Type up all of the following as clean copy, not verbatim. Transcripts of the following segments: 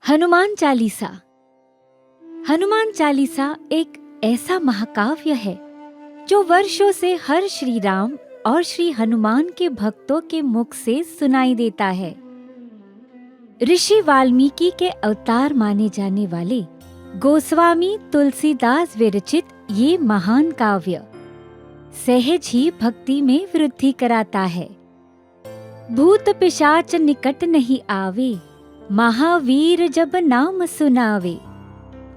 हनुमान चालीसा। हनुमान चालीसा एक ऐसा महाकाव्य है जो वर्षों से हर श्री राम और श्री हनुमान के भक्तों के मुख से सुनाई देता है। ऋषि वाल्मीकि के अवतार माने जाने वाले गोस्वामी तुलसीदास विरचित ये महान काव्य सहज ही भक्ति में वृद्धि कराता है। भूत पिशाच निकट नहीं आवे, महावीर जब नाम सुनावे।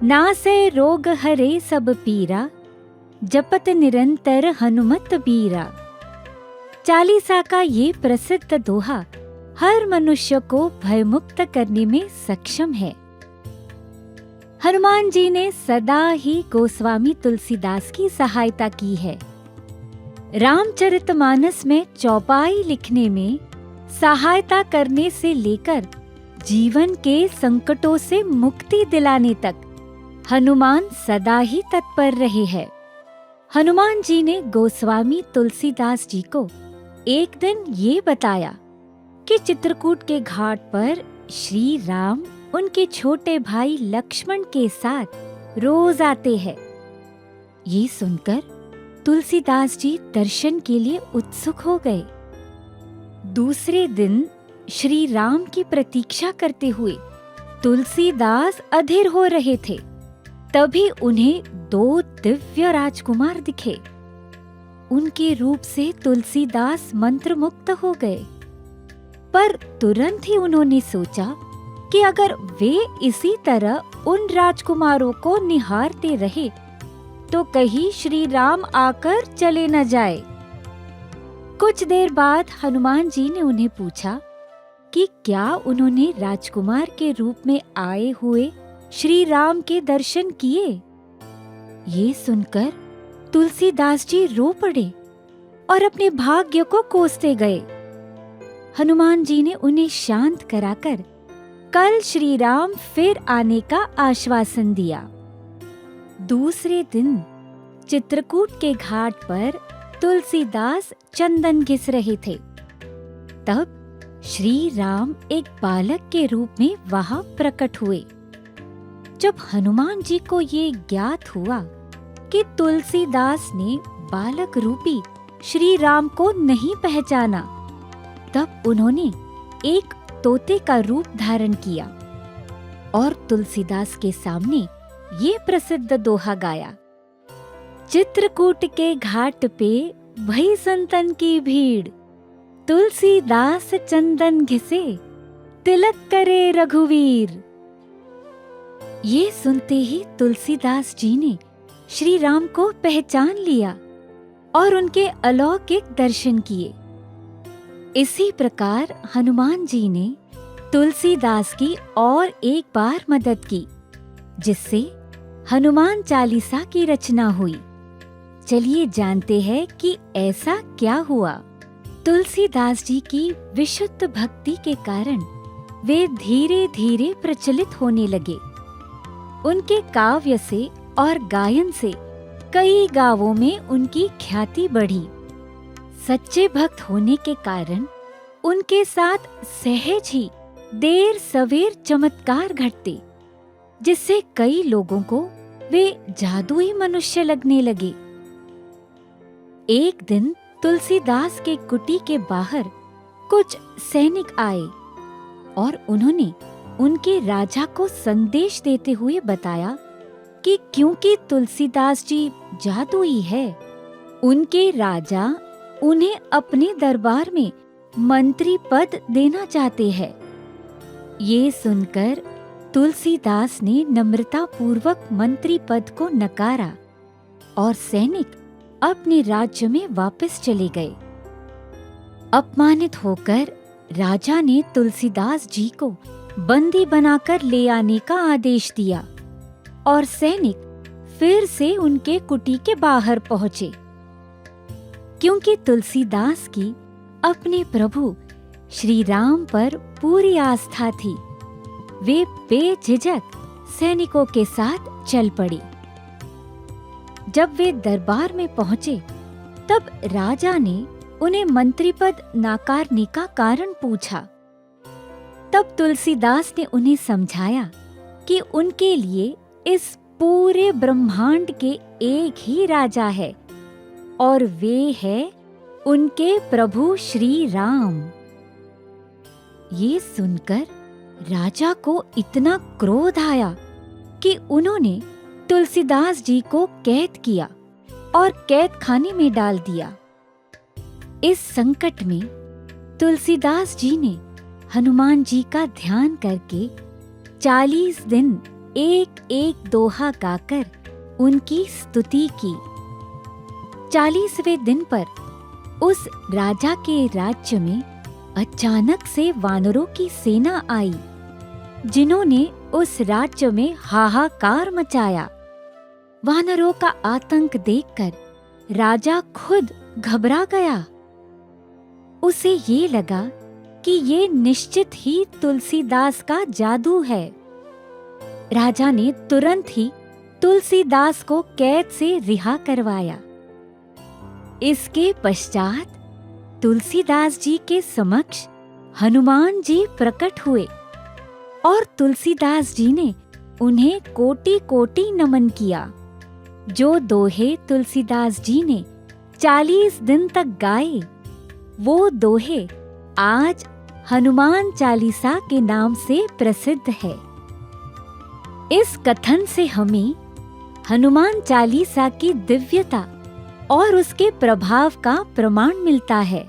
नासे रोग हरे सब पीरा, जपत निरंतर हनुमत बीरा। चालीसा का ये प्रसिद्ध दोहा हर मनुष्य को भयमुक्त करने में सक्षम है। हनुमान जी ने सदा ही गोस्वामी तुलसीदास की सहायता की है। रामचरितमानस में चौपाई लिखने में सहायता करने से लेकर जीवन के संकटों से मुक्ति दिलाने तक हनुमान सदा ही तत्पर रहे हैं। हनुमान जी ने गोस्वामी तुलसीदास जी को एक दिन ये बताया कि चित्रकूट के घाट पर श्री राम उनके छोटे भाई लक्ष्मण के साथ रोज आते हैं। ये सुनकर तुलसीदास जी दर्शन के लिए उत्सुक हो गए। दूसरे दिन श्री राम की प्रतीक्षा करते हुए तुलसीदास अधीर हो रहे थे। तभी उन्हें दो दिव्य राजकुमार दिखे। उनके रूप से तुलसीदास मंत्रमुग्ध हो गए। पर तुरंत ही उन्होंने सोचा कि अगर वे इसी तरह उन राजकुमारों को निहारते रहे तो कहीं श्री राम आकर चले न जाए। कुछ देर बाद हनुमान जी ने उन्हें पूछा कि क्या उन्होंने राजकुमार के रूप में आए हुए श्री राम के दर्शन किए। ये सुनकर तुलसीदास जी रो पड़े और अपने भाग्य को कोसते गए। हनुमान जी ने उन्हें शांत कराकर कल श्री राम फिर आने का आश्वासन दिया। दूसरे दिन चित्रकूट के घाट पर तुलसीदास चंदन घिस रहे थे। तब श्री राम एक बालक के रूप में वहां प्रकट हुए। जब हनुमान जी को ये ज्ञात हुआ कि तुलसीदास ने बालक रूपी श्री राम को नहीं पहचाना, तब उन्होंने एक तोते का रूप धारण किया और तुलसीदास के सामने ये प्रसिद्ध दोहा गाया। चित्रकूट के घाट पे भई संतन की भीड़, तुलसीदास चंदन घिसे, तिलक करे रघुवीर। ये सुनते ही तुलसीदास जी ने श्री राम को पहचान लिया और उनके अलौकिक दर्शन किए। इसी प्रकार हनुमान जी ने तुलसीदास की और एक बार मदद की, जिससे हनुमान चालीसा की रचना हुई। चलिए जानते हैं कि ऐसा क्या हुआ। तुलसीदास जी की विशुद्ध भक्ति के कारण वे धीरे धीरे प्रचलित होने लगे। उनके काव्य से और गायन से कई गांवों में उनकी ख्याति बढ़ी। सच्चे भक्त होने के कारण उनके साथ सहज ही देर सवेर चमत्कार घटते, जिससे कई लोगों को वे जादुई मनुष्य लगने लगे। एक दिन तुलसीदास के कुटी के बाहर कुछ सैनिक आए और उन्होंने उनके राजा को संदेश देते हुए बताया कि क्योंकि तुलसीदास जी जादुई है, उनके राजा उन्हें अपने दरबार में मंत्री पद देना चाहते हैं। ये सुनकर तुलसीदास ने नम्रता पूर्वक मंत्री पद को नकारा और सैनिक अपने राज्य में वापस चले गए। अपमानित होकर राजा ने तुलसीदास जी को बंदी बनाकर ले आने का आदेश दिया और सैनिक फिर से उनके कुटी के बाहर पहुंचे। क्योंकि तुलसीदास की अपने प्रभु श्री राम पर पूरी आस्था थी, वे बेझिझक सैनिकों के साथ चल पड़े। जब वे दरबार में पहुंचे, तब राजा ने उन्हें मंत्री पद नाकारने का कारण पूछा। तब तुलसीदास ने उन्हें समझाया कि उनके लिए इस पूरे ब्रह्मांड के एक ही राजा है और वे है उनके प्रभु श्री राम। ये सुनकर राजा को इतना क्रोध आया कि उन्होंने तुलसीदास जी को कैद किया और कैद खाने में डाल दिया। इस संकट में तुलसीदास जी ने हनुमान जी का ध्यान करके 40 दिन एक एक दोहा गाकर उनकी स्तुति की। 40वें दिन पर उस राजा के राज्य में अचानक से वानरों की सेना आई, जिन्होंने उस राज्य में हाहाकार मचाया। वानरों का आतंक देखकर राजा खुद घबरा गया। उसे ये लगा कि ये निश्चित ही तुलसीदास का जादू है। राजा ने तुरंत ही तुलसीदास को कैद से रिहा करवाया। इसके पश्चात तुलसीदास जी के समक्ष हनुमान जी प्रकट हुए और तुलसीदास जी ने उन्हें कोटि कोटि नमन किया। जो दोहे तुलसीदास जी ने 40 दिन तक गाए, वो दोहे आज हनुमान चालीसा के नाम से प्रसिद्ध है। इस कथन से हमें हनुमान चालीसा की दिव्यता और उसके प्रभाव का प्रमाण मिलता है।